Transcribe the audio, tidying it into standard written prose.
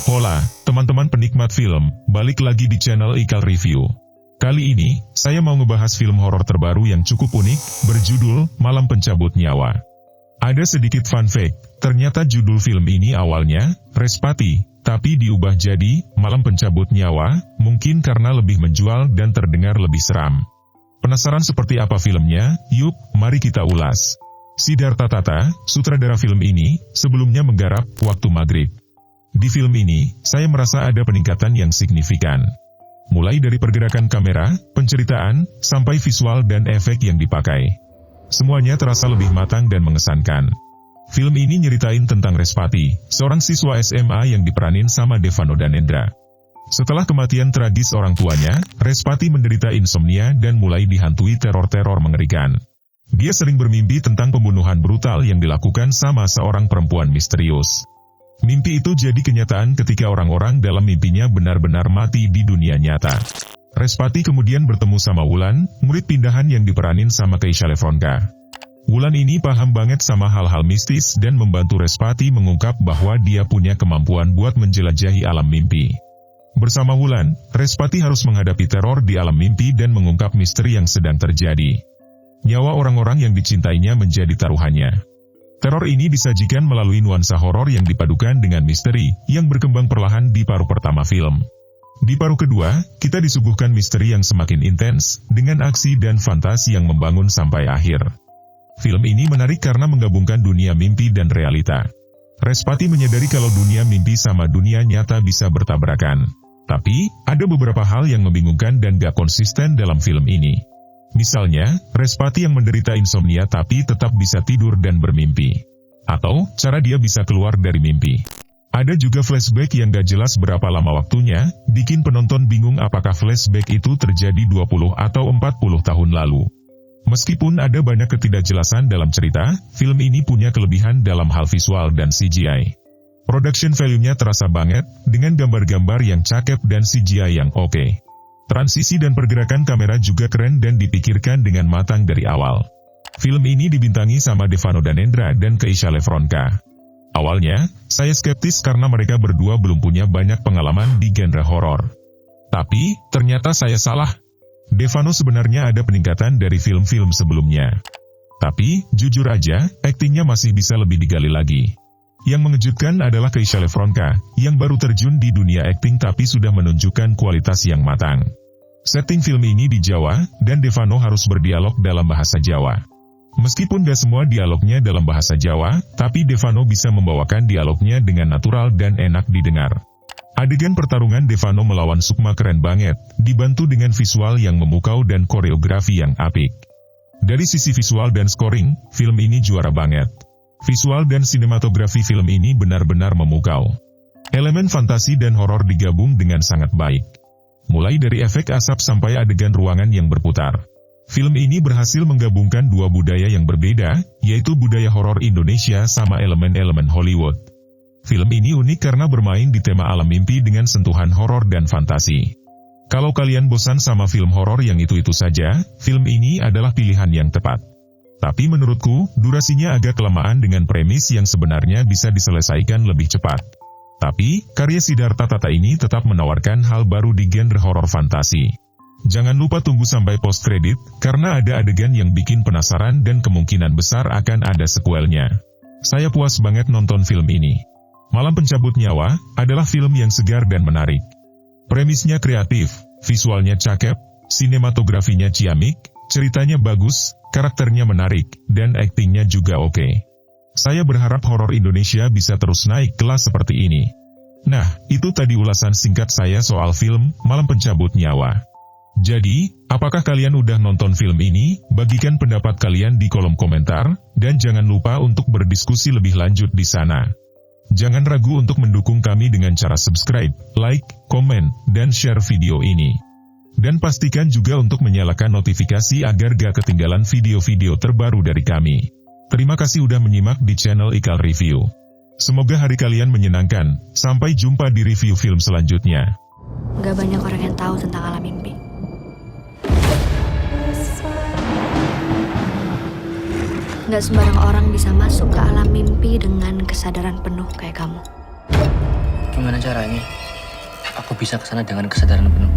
Hola, teman-teman penikmat film, balik lagi di channel Ikal Review. Kali ini, saya mau ngebahas film horor terbaru yang cukup unik, berjudul Malam Pencabut Nyawa. Ada sedikit fun fact, ternyata judul film ini awalnya, Respati, tapi diubah jadi, Malam Pencabut Nyawa, mungkin karena lebih menjual dan terdengar lebih seram. Penasaran seperti apa filmnya? Yuk, mari kita ulas. Siddhartha Tata, sutradara film ini, sebelumnya menggarap Waktu Maghrib. Di film ini, saya merasa ada peningkatan yang signifikan. Mulai dari pergerakan kamera, penceritaan, sampai visual dan efek yang dipakai. Semuanya terasa lebih matang dan mengesankan. Film ini nyeritain tentang Respati, seorang siswa SMA yang diperanin sama Devano Danendra. Setelah kematian tragis orang tuanya, Respati menderita insomnia dan mulai dihantui teror-teror mengerikan. Dia sering bermimpi tentang pembunuhan brutal yang dilakukan sama seorang perempuan misterius. Mimpi itu jadi kenyataan ketika orang-orang dalam mimpinya benar-benar mati di dunia nyata. Respati kemudian bertemu sama Wulan, murid pindahan yang diperanin sama Keisha Lefronka. Wulan ini paham banget sama hal-hal mistis dan membantu Respati mengungkap bahwa dia punya kemampuan buat menjelajahi alam mimpi. Bersama Wulan, Respati harus menghadapi teror di alam mimpi dan mengungkap misteri yang sedang terjadi. Nyawa orang-orang yang dicintainya menjadi taruhannya. Teror ini disajikan melalui nuansa horor yang dipadukan dengan misteri, yang berkembang perlahan di paruh pertama film. Di paruh kedua, kita disuguhkan misteri yang semakin intens, dengan aksi dan fantasi yang membangun sampai akhir. Film ini menarik karena menggabungkan dunia mimpi dan realita. Respati menyadari kalau dunia mimpi sama dunia nyata bisa bertabrakan. Tapi, ada beberapa hal yang membingungkan dan gak konsisten dalam film ini. Misalnya, Respati yang menderita insomnia tapi tetap bisa tidur dan bermimpi. Atau, cara dia bisa keluar dari mimpi. Ada juga flashback yang gak jelas berapa lama waktunya, bikin penonton bingung apakah flashback itu terjadi 20 atau 40 tahun lalu. Meskipun ada banyak ketidakjelasan dalam cerita, film ini punya kelebihan dalam hal visual dan CGI. Production value-nya terasa banget, dengan gambar-gambar yang cakep dan CGI yang oke. Transisi dan pergerakan kamera juga keren dan dipikirkan dengan matang dari awal. Film ini dibintangi sama Devano Danendra dan Keisha Lefronka. Awalnya, saya skeptis karena mereka berdua belum punya banyak pengalaman di genre horor. Tapi, ternyata saya salah. Devano sebenarnya ada peningkatan dari film-film sebelumnya. Tapi, jujur aja, aktingnya masih bisa lebih digali lagi. Yang mengejutkan adalah Keisha Lefronka, yang baru terjun di dunia akting tapi sudah menunjukkan kualitas yang matang. Setting film ini di Jawa, dan Devano harus berdialog dalam bahasa Jawa. Meskipun gak semua dialognya dalam bahasa Jawa, tapi Devano bisa membawakan dialognya dengan natural dan enak didengar. Adegan pertarungan Devano melawan Sukma keren banget, dibantu dengan visual yang memukau dan koreografi yang apik. Dari sisi visual dan scoring, film ini juara banget. Visual dan sinematografi film ini benar-benar memukau. Elemen fantasi dan horor digabung dengan sangat baik. Mulai dari efek asap sampai adegan ruangan yang berputar. Film ini berhasil menggabungkan dua budaya yang berbeda, yaitu budaya horor Indonesia sama elemen-elemen Hollywood. Film ini unik karena bermain di tema alam mimpi dengan sentuhan horor dan fantasi. Kalau kalian bosan sama film horor yang itu-itu saja, film ini adalah pilihan yang tepat. Tapi menurutku, durasinya agak kelamaan dengan premis yang sebenarnya bisa diselesaikan lebih cepat. Tapi, karya Siddhartha Tata ini tetap menawarkan hal baru di genre horor fantasi. Jangan lupa tunggu sampai post-kredit, karena ada adegan yang bikin penasaran dan kemungkinan besar akan ada sequelnya. Saya puas banget nonton film ini. Malam Pencabut Nyawa adalah film yang segar dan menarik. Premisnya kreatif, visualnya cakep, sinematografinya ciamik, ceritanya bagus, karakternya menarik, dan aktingnya juga oke. Saya berharap horor Indonesia bisa terus naik kelas seperti ini. Nah, itu tadi ulasan singkat saya soal film Malam Pencabut Nyawa. Jadi, apakah kalian udah nonton film ini? Bagikan pendapat kalian di kolom komentar, dan jangan lupa untuk berdiskusi lebih lanjut di sana. Jangan ragu untuk mendukung kami dengan cara subscribe, like, komen, dan share video ini. Dan pastikan juga untuk menyalakan notifikasi agar gak ketinggalan video-video terbaru dari kami. Terima kasih udah menyimak di channel Ikal Review. Semoga hari kalian menyenangkan. Sampai jumpa di review film selanjutnya. Gak banyak orang yang tahu tentang alam mimpi. Nggak sembarang orang bisa masuk ke alam mimpi dengan kesadaran penuh kayak kamu. Gimana caranya? Aku bisa kesana dengan kesadaran penuh.